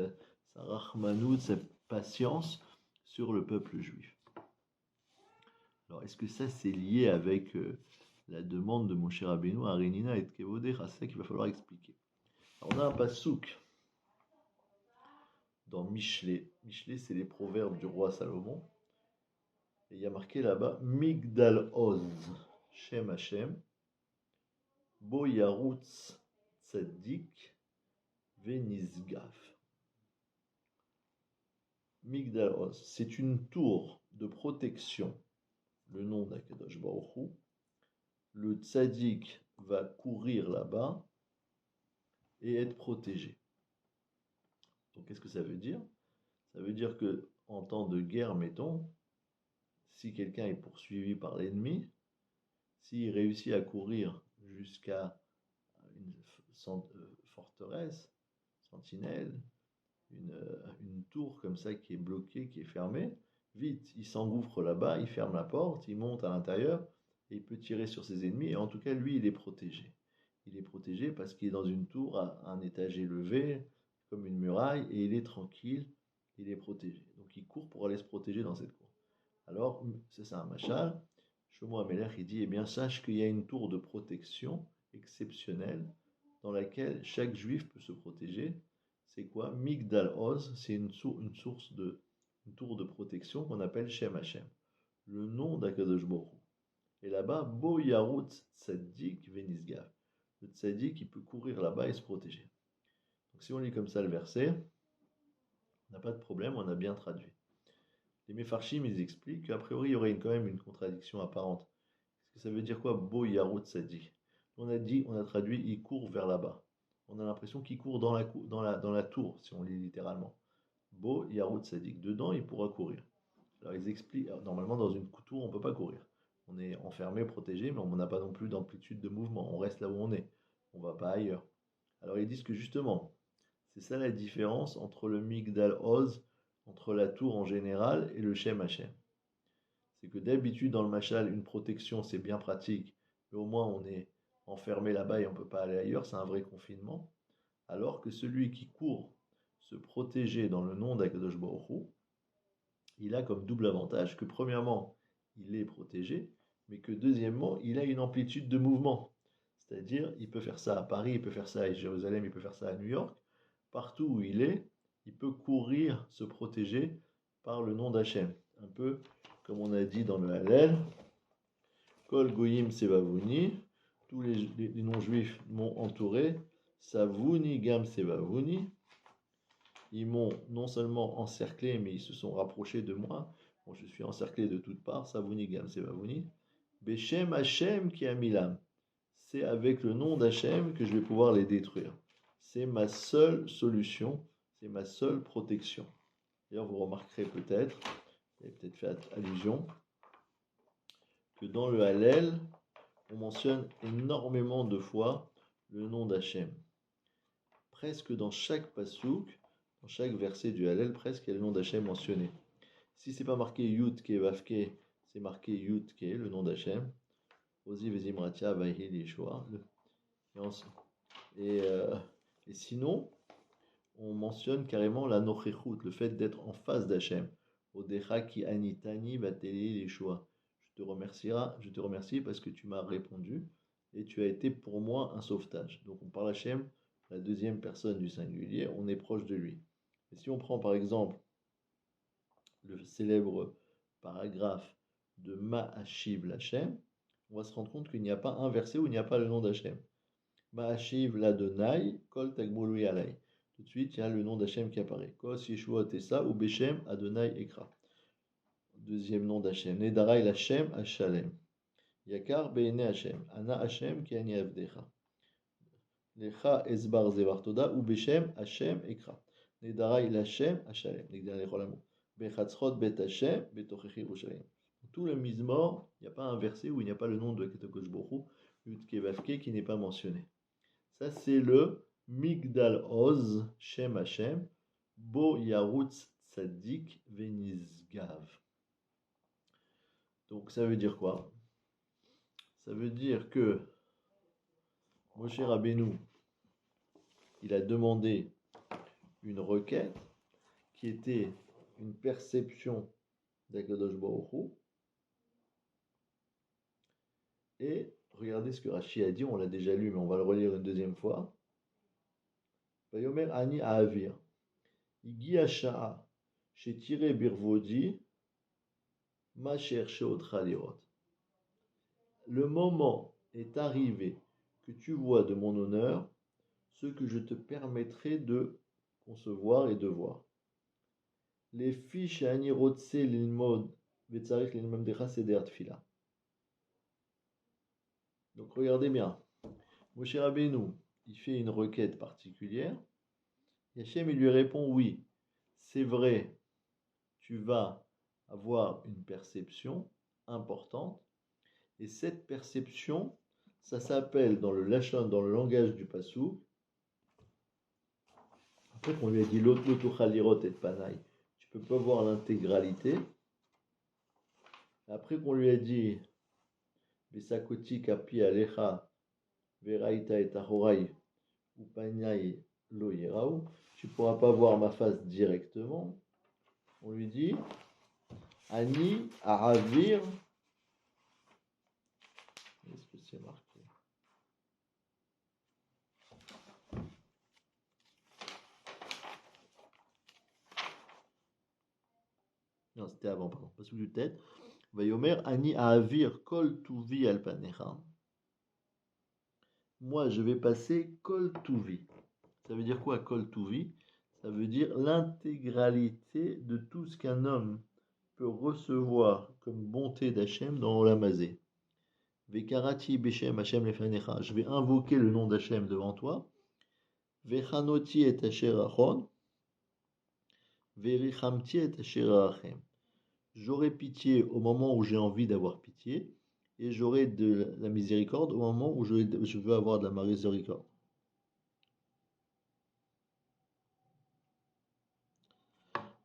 S1: rachmanout, sa patience sur le peuple juif. Alors, est-ce que ça c'est lié avec la demande de Moshe Rabbeinu à Renina et Kevodé? C'est ça qu'il va falloir expliquer. Alors, on a un pasouk dans Michelet. Michelet, c'est les proverbes du roi Salomon. Et il y a marqué là-bas Migdal Oz, Shem Hashem, Bo Yarutz Tzadik, Venizgav. Migdal Oz, c'est une tour de protection, le nom d'Akadosh Baruch Hu. Le tzaddik va courir là-bas et être protégé. Donc qu'est-ce que ça veut dire? Ça veut dire que en temps de guerre, mettons, si quelqu'un est poursuivi par l'ennemi, s'il réussit à courir jusqu'à une forteresse, sentinelle, une tour comme ça qui est bloquée, qui est fermée, vite, il s'engouffre là-bas, il ferme la porte, il monte à l'intérieur, et il peut tirer sur ses ennemis, et en tout cas, lui, il est protégé. Il est protégé parce qu'il est dans une tour à un étage élevé, comme une muraille, et il est tranquille, il est protégé. Donc il court pour aller se protéger dans cette cour. Alors, c'est ça un machal. Shlomo HaMelech, il dit, eh bien, sache qu'il y a une tour de protection exceptionnelle dans laquelle chaque juif peut se protéger. C'est quoi? Migdal Oz, c'est une tour de protection qu'on appelle Shem Hashem, le nom d'Akadosh Baruch Hu. Et là-bas, Bo Yarut Tzadik Venizgav. Le Tzadik, il peut courir là-bas et se protéger. Donc si on lit comme ça le verset, on n'a pas de problème, on a bien traduit. Les Mefarshim, ils expliquent qu'a priori, il y aurait quand même une contradiction apparente. Est-ce que ça veut dire quoi, Bo Yarut Tzadik? On a traduit, il court vers là-bas. On a l'impression qu'il court dans la tour, si on lit littéralement. Bo Yarut Tzadik. Dedans, il pourra courir. Alors, ils expliquent, normalement, dans une tour, on ne peut pas courir. On est enfermé, protégé, mais on n'a pas non plus d'amplitude de mouvement. On reste là où on est. On ne va pas ailleurs. Alors, ils disent que justement, c'est ça la différence entre le Migdal Oz, entre la tour en général, et le Shem Hashem. C'est que d'habitude, dans le Machal, une protection, c'est bien pratique, mais au moins on est enfermé là-bas et on ne peut pas aller ailleurs, c'est un vrai confinement. Alors que celui qui court se protéger dans le nom d'Akadosh Baruch Hu, il a comme double avantage que premièrement, il est protégé, mais que deuxièmement, il a une amplitude de mouvement. C'est-à-dire, il peut faire ça à Paris, il peut faire ça à Jérusalem, il peut faire ça à New York. Partout où il est, il peut courir, se protéger par le nom d'Hachem. Un peu comme on a dit dans le Hallel, Kol Goyim Sevavouni, tous les non-juifs m'ont entouré, Savuni Gam Sevavouni, ils m'ont non seulement encerclé, mais ils se sont rapprochés de moi. Bon, je suis encerclé de toutes parts, Savuni Gam Sevavouni, Beshem Hachem qui a milam. C'est avec le nom d'Hachem que je vais pouvoir les détruire. C'est ma seule solution, c'est ma seule protection. D'ailleurs, vous remarquerez peut-être, vous avez peut-être fait allusion, que dans le Hallel, on mentionne énormément de fois le nom d'Hachem. Presque dans chaque pasouk, dans chaque verset du Hallel, presque il y a le nom d'Hachem mentionné. Si ce n'est pas marqué Yud Ke Vavke, c'est marqué Yud Ke, le nom d'Hachem. Ozi Vezimratia Vahil Yeshua. Et sinon, on mentionne carrément la nochechut, le fait d'être en face d'Hachem. Odecha ki anitani vateli Yeshua. Je te remercie parce que tu m'as répondu et tu as été pour moi un sauvetage. Donc on parle Hachem, la deuxième personne du singulier, on est proche de lui. Et si on prend par exemple le célèbre paragraphe de Ma'ashiv l'Hachem, on va se rendre compte qu'il n'y a pas un verset où il n'y a pas le nom d'Hachem. Ma'ashiv l'Adonai, kol tagmului alai. Tout de suite, il y a le nom d'Hachem qui apparaît. Kos Yeshua Tessa ou Beshem Adonai Ekra. Deuxième nom d'Hachem. Nedarai l'Hachem Hashalem. Yakar Be'ene Hachem. Ana Hachem ki ani avdecha. Lecha Esbar Zevar Toda ou Beshem Hachem Ekra. Nedarai l'Hachem Hashalem. Nigdan Lecholamo. Bechatzrot Bet Hachem Betochechi Yerushalayim. Tout le Mizmor, il n'y a pas un verset où il n'y a pas le nom de Akadosh Baruch Hu, Yud Ke Vav Ke, qui n'est pas mentionné. Ça, c'est le Migdal Oz, Shem Hashem, Bo Yarutz Tzadik Venizgav. Donc, ça veut dire quoi? Ça veut dire que Moshe Rabbeinu, il a demandé une requête qui était une perception d'Akadosh Baruch Hu. Et regardez ce que Rashi a dit, on l'a déjà lu, mais on va le relire une deuxième fois. Vayomer ani aavir. Igi hasha'a shetire birvodi ma cherche otra lirot. Le moment est arrivé que tu vois de mon honneur ce que je te permettrai de concevoir et de voir. Les fiches ani rotse lilmod vetzarich lilmamdecha seder tfila. Donc regardez bien, Moshe Rabbeinu, il fait une requête particulière. Et Hachem, il lui répond oui, c'est vrai, tu vas avoir une perception importante. Et cette perception, ça s'appelle dans le lashon, dans le langage du Passouk. En fait, on lui a dit l'otuchalirot et panay. Tu peux pas voir l'intégralité. Après qu'on lui a dit Besakoti kapi alecha veraita et ahorai ou panay lo yerau, tu pourras pas voir ma face directement. On lui dit Ani aravir. Est-ce que c'est marqué? Non, c'était avant, pardon. Pas sous du tête. Vayomer ani aavir kol tuvi alpanecha. Moi, je vais passer kol tuvi. Ça veut dire quoi, kol tuvi? Ça veut dire l'intégralité de tout ce qu'un homme peut recevoir comme bonté d'Hachem dans Olamazé. Vekarati beshem Hachem lefanecha. Je vais invoquer le nom d'Hachem devant toi. Vechanoti et asher achon. Verichamti et asher achem. J'aurai pitié au moment où j'ai envie d'avoir pitié, et j'aurai de la miséricorde au moment où je veux avoir de la miséricorde.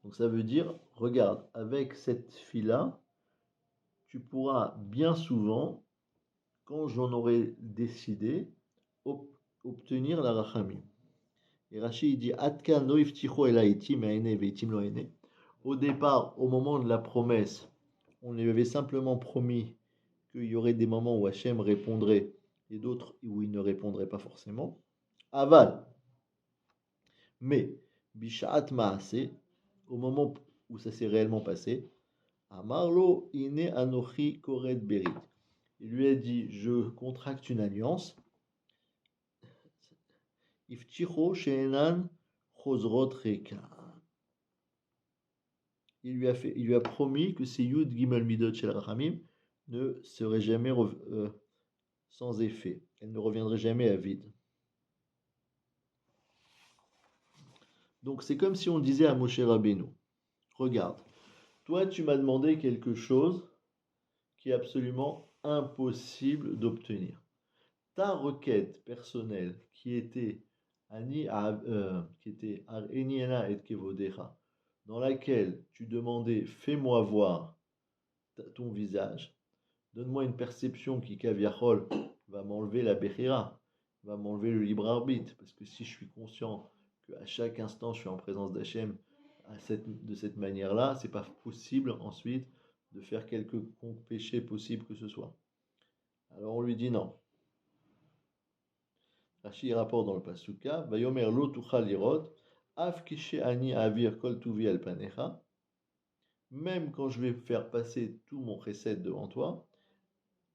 S1: Donc ça veut dire, regarde, avec cette fille-là, tu pourras bien souvent quand j'en aurai décidé, obtenir la rachamim. Et Rashi dit Atkan lo ifticho elaiti me'ene veitim lo ene. Au départ, au moment de la promesse, on lui avait simplement promis qu'il y aurait des moments où Hachem répondrait et d'autres où il ne répondrait pas forcément. Aval. Mais, Bishat Maase, au moment où ça s'est réellement passé, Amarlo ine anochi koret berit. Il lui a dit je contracte une alliance. Ifticho she'enan chozrot reka. Il lui a promis que ces Yud Gimel Midot Shel Rachamim ne seraient jamais sans effet. Elles ne reviendraient jamais à vide. Donc c'est comme si on disait à Moshe Rabbeinu, regarde, toi tu m'as demandé quelque chose qui est absolument impossible d'obtenir. Ta requête personnelle qui était Eniena et Kevodecha, dans laquelle tu demandais fais-moi voir ton visage, donne-moi une perception qui kaviachol va m'enlever la bechira, va m'enlever le libre arbitre, parce que si je suis conscient qu'à chaque instant je suis en présence d'Hachem de cette manière-là, c'est pas possible ensuite de faire quelque péché possible que ce soit. Alors on lui dit non. Rashi rapporte dans le Pasuka, Vayomer lo tuchal lirot, af kishe ani avir kol tuvi al panecha, même quand je vais faire passer tout mon chesed devant toi,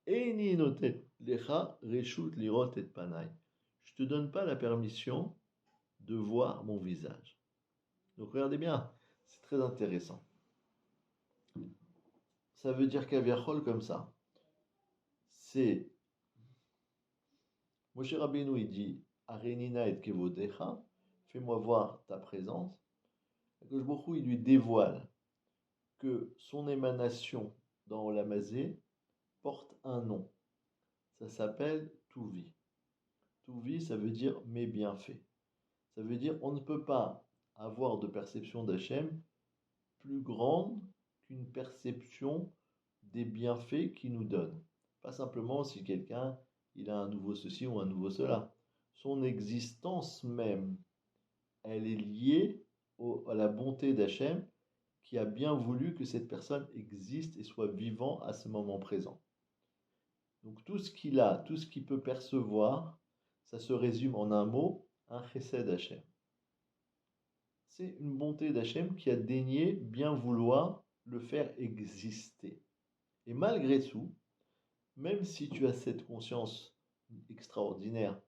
S1: eni notet lecha reshut lirot et panai. Je te donne pas la permission de voir mon visage. Donc regardez bien, c'est très intéressant. Ça veut dire qu'aviachol comme ça, c'est Moshe Rabbeinu, il dit Arenina et kevodecha, fais-moi voir ta présence. Akadosh Baruch Hu, il lui dévoile que son émanation dans Olamazé porte un nom. Ça s'appelle Touvi. Touvi, ça veut dire mes bienfaits. Ça veut dire on ne peut pas avoir de perception d'Hachem plus grande qu'une perception des bienfaits qu'il nous donne. Pas simplement si quelqu'un il a un nouveau ceci ou un nouveau cela. Son existence même, elle est liée à la bonté d'Hachem qui a bien voulu que cette personne existe et soit vivant à ce moment présent. Donc tout ce qu'il a, tout ce qu'il peut percevoir, ça se résume en un mot, un chesed d'Hachem. C'est une bonté d'Hachem qui a daigné bien vouloir le faire exister. Et malgré tout, même si tu as cette conscience extraordinaire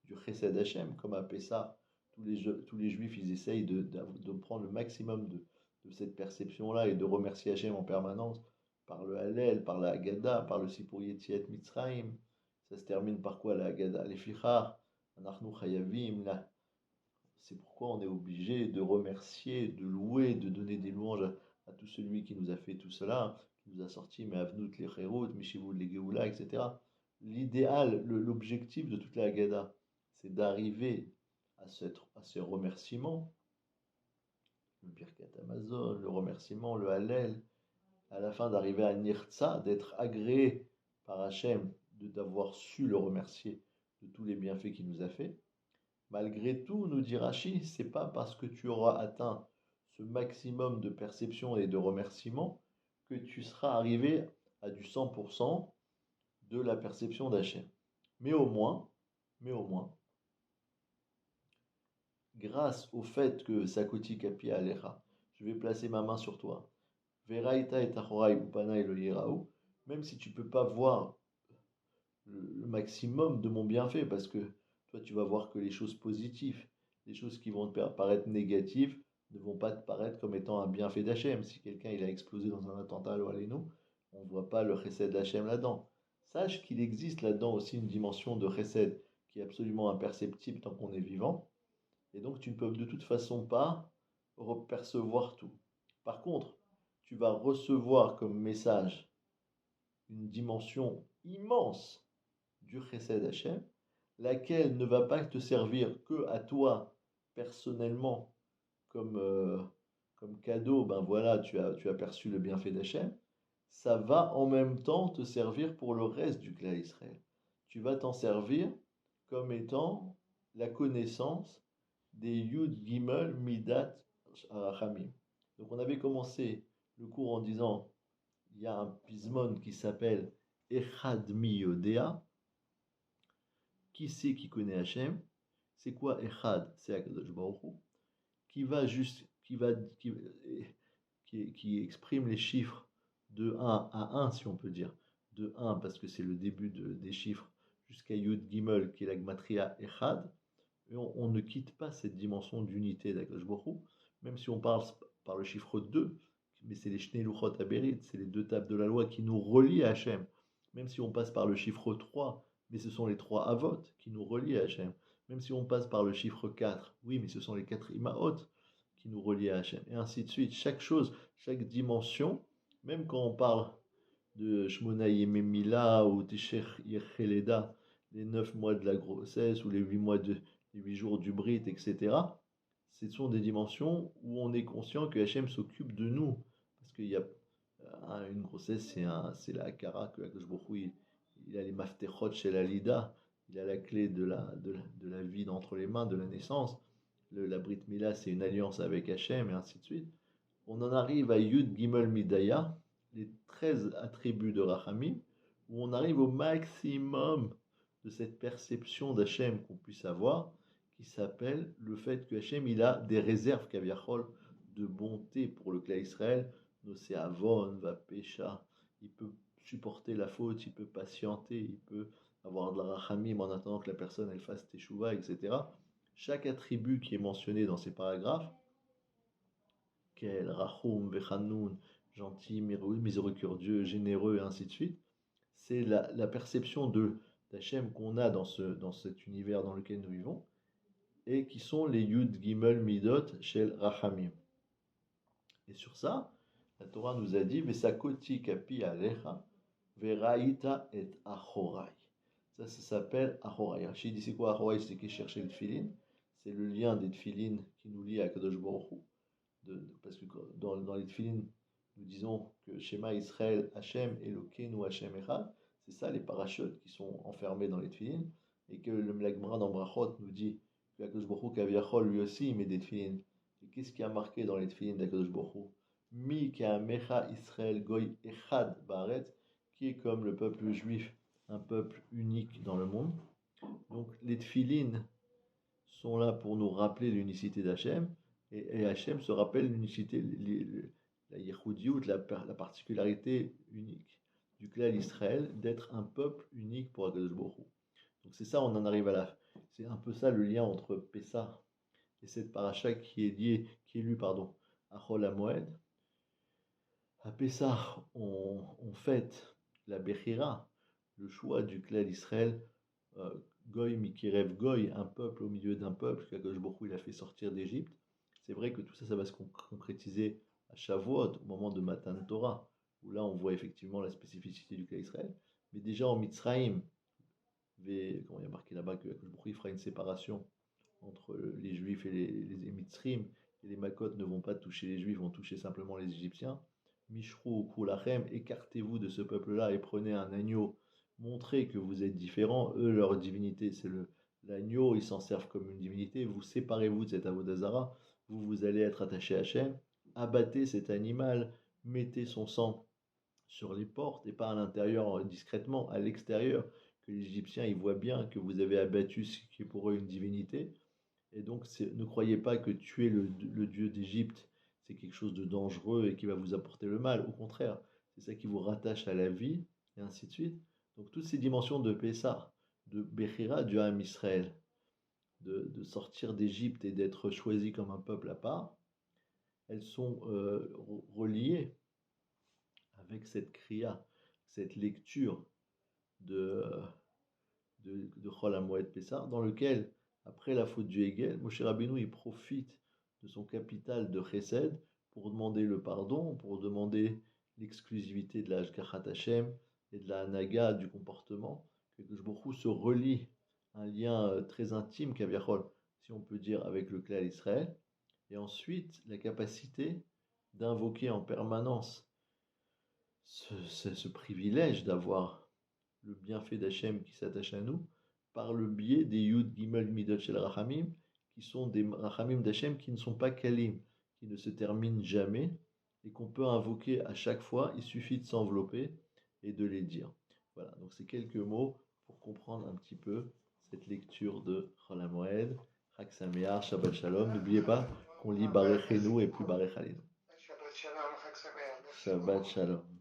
S1: du chesed Hachem, comme à Pessah, tous les juifs, ils essayent de prendre le maximum de cette perception-là et de remercier Hachem en permanence par le Hallel, par la Haggadah, par le Sipur Yetziat Mitzrayim. Ça se termine par quoi la Haggadah? Les Fichar, Anachnu Chayavim, là. C'est pourquoi on est obligé de remercier, de louer, de donner des louanges à tout celui qui nous a fait tout cela, qui nous a sorti Me'avnut les Cherut, Mishivut les Geoula, etc. L'idéal, l'objectif de toute la Haggadah, c'est d'arriver à ce remerciement, le Birkat Hamazon, le remerciement, le Hallel, à la fin d'arriver à Nirtza, d'être agréé par Hachem, d'avoir su le remercier de tous les bienfaits qu'il nous a fait. Malgré tout, nous dit Rashi, c'est pas parce que tu auras atteint ce maximum de perception et de remerciement que tu seras arrivé à du 100% de la perception d'Hachem. Mais au moins, grâce au fait que Sakoti Kapi Alecha, je vais placer ma main sur toi, Veraita et Tachorai Upanaï le Yeraou, même si tu peux pas voir le maximum de mon bienfait, parce que toi tu vas voir que les choses positives, les choses qui vont te paraître négatives, ne vont pas te paraître comme étant un bienfait d'Hachem. Si quelqu'un il a explosé dans un attentat à l'Oaleno, on ne voit pas le chesed d'Hachem là-dedans. Sache qu'il existe là-dedans aussi une dimension de chesed qui est absolument imperceptible tant qu'on est vivant. Et donc tu ne peux de toute façon pas percevoir tout. Par contre, tu vas recevoir comme message une dimension immense du chesed Hachem, laquelle ne va pas te servir que à toi personnellement comme cadeau. Ben voilà, tu as perçu le bienfait d'Hachem. ça va en même temps te servir pour le reste du clan Israël. Tu vas t'en servir comme étant la connaissance des Yud Gimel Midat Rachamim. Donc on avait commencé le cours en disant il y a un pismon qui s'appelle Echad Mi Yodea. Qui c'est qui connaît Hachem? C'est quoi Echad? C'est Akadosh Baruch Hu, qui va juste, qui exprime les chiffres de 1 à 1, si on peut dire. De 1 parce que c'est le début des chiffres, jusqu'à Yud Gimel, qui est la Gematria Echad. Et on ne quitte pas cette dimension d'unité d'Akadosh Baruch Hu, même si on parle par le chiffre 2, mais c'est les Shnei Luchot Aberit, c'est les deux tables de la loi qui nous relient à Hachem. Même si on passe par le chiffre 3, mais ce sont les 3 Avot qui nous relient à Hachem. Même si on passe par le chiffre 4, oui, mais ce sont les 4 Imaot qui nous relient à Hachem. Et ainsi de suite. Chaque chose, chaque dimension, même quand on parle de Shmona Yememila ou Tisher Yecheleda, les 9 mois de la grossesse ou les 8 jours du Brit, etc. Ce sont des dimensions où on est conscient que Hachem s'occupe de nous. Parce qu'il y a une grossesse, c'est la Hakara que Akadosh Baruch Hu, il a les maftechot chez la Lida, il a la clé de la vie d'entre les mains, de la naissance. La Brit Mila, c'est une alliance avec Hachem, et ainsi de suite. On en arrive à Yud Gimel Midaya, les 13 attributs de Rachamim, où on arrive au maximum de cette perception d'Hachem qu'on puisse avoir, qui s'appelle le fait que Hachem, il a des réserves kaviachol de bonté pour le clan Israël, Noséavon, Vapesha, il peut supporter la faute, il peut patienter, il peut avoir de la Rachamim en attendant que la personne elle fasse Teshuvah, etc. Chaque attribut qui est mentionné dans ces paragraphes, Kel, Rachum, Vechanoun, gentil, miséricordieux, généreux, et ainsi de suite, c'est la perception d'Hachem qu'on a dans cet univers dans lequel nous vivons, et qui sont les Yud Gimel Midot Shel Rachamim. Et sur ça, la Torah nous a dit Vesakoti kapi alecha veraita et achorai. Ça s'appelle achorai. Rachid dit c'est quoi achorai? C'est qui cherchait le tfilin. C'est le lien des tfilin qui nous lie à Kadosh Baruch Hu. Parce que dans les tfilin, nous disons que Shema Israël Hashem Elokeinu Hashem Echad. C'est ça les parachutes qui sont enfermés dans les tfilin. Et que le Gemara dans Brachot nous dit que Kadosh Baruch Hu Kaviachol lui aussi il met des tfilin. Et qu'est-ce qui a marqué dans les tfilin d'Akadosh Baruch Hu? Mi Mecha Israël Goy Echad Baaretz, qui est comme le peuple juif, un peuple unique dans le monde. Donc les tfilin sont là pour nous rappeler l'unicité d'Hachem, et Hachem se rappelle l'unicité, la Yehudiout, la particularité unique du clan d'Israël, d'être un peuple unique pour Akadosh Baruch Hu. Donc c'est ça, on en arrive à là. C'est un peu ça le lien entre Pessah et cette paracha qui est lue à Chol HaMoed. À Pessah, on fête la Bechira, le choix du clan d'Israël, Goy Mikirev Goy, un peuple au milieu d'un peuple qu'Akadosh Baruch Hu il a fait sortir d'Égypte. C'est vrai que tout ça, ça va se concrétiser à Shavuot, au moment de Matan Torah, où là on voit effectivement la spécificité du clan d'Israël. Mais déjà en Mitzrayim, quand il y a marqué là-bas que Akadosh Baruch Hu fera une séparation entre les Juifs et les Mitzrim, et les Makot ne vont pas toucher les Juifs, vont toucher simplement les Égyptiens. Mishrou Kulachem, écartez-vous de ce peuple-là et prenez un agneau. Montrez que vous êtes différents. Eux, leur divinité, c'est l'agneau. Ils s'en servent comme une divinité. Vous séparez-vous de cet Avodazara. Vous allez être attachés à Hachem. Abattez cet animal. Mettez son sang sur les portes et pas à l'intérieur discrètement, à l'extérieur, que les Égyptiens ils voient bien que vous avez abattu ce qui est pour eux une divinité. Et donc, ne croyez pas que tuer le dieu d'Égypte, c'est quelque chose de dangereux et qui va vous apporter le mal. Au contraire, c'est ça qui vous rattache à la vie, et ainsi de suite. Donc, toutes ces dimensions de Pessah, de Bechira, du Ham Israël, de sortir d'Égypte et d'être choisi comme un peuple à part, elles sont reliées avec cette kriya, cette lecture de Chol HaMoed Pessah, dans lequel après la faute du Hegel, Moshe Rabbeinu il profite de son capital de Chesed pour demander le pardon, pour demander l'exclusivité de la Hashgachat Hashem et de la Hanaga, du comportement, que Baruch se relie un lien très intime, Kaviachol, si on peut dire, avec le clan d'Israël, et ensuite la capacité d'invoquer en permanence ce privilège d'avoir le bienfait d'Hachem qui s'attache à nous par le biais des Yud Gimel Midot Shel Rachamim, qui sont des Rachamim d'Hachem qui ne sont pas Kalim, qui ne se terminent jamais et qu'on peut invoquer à chaque fois. Il suffit de s'envelopper et de les dire. Voilà, donc c'est quelques mots pour comprendre un petit peu cette lecture de Chol HaMoed, Chag Sameach, Shabbat Shalom. N'oubliez pas qu'on lit Barechenu et puis Barech Alenu.
S2: Shabbat Shalom, Chag Sameach.
S1: Shabbat Shalom.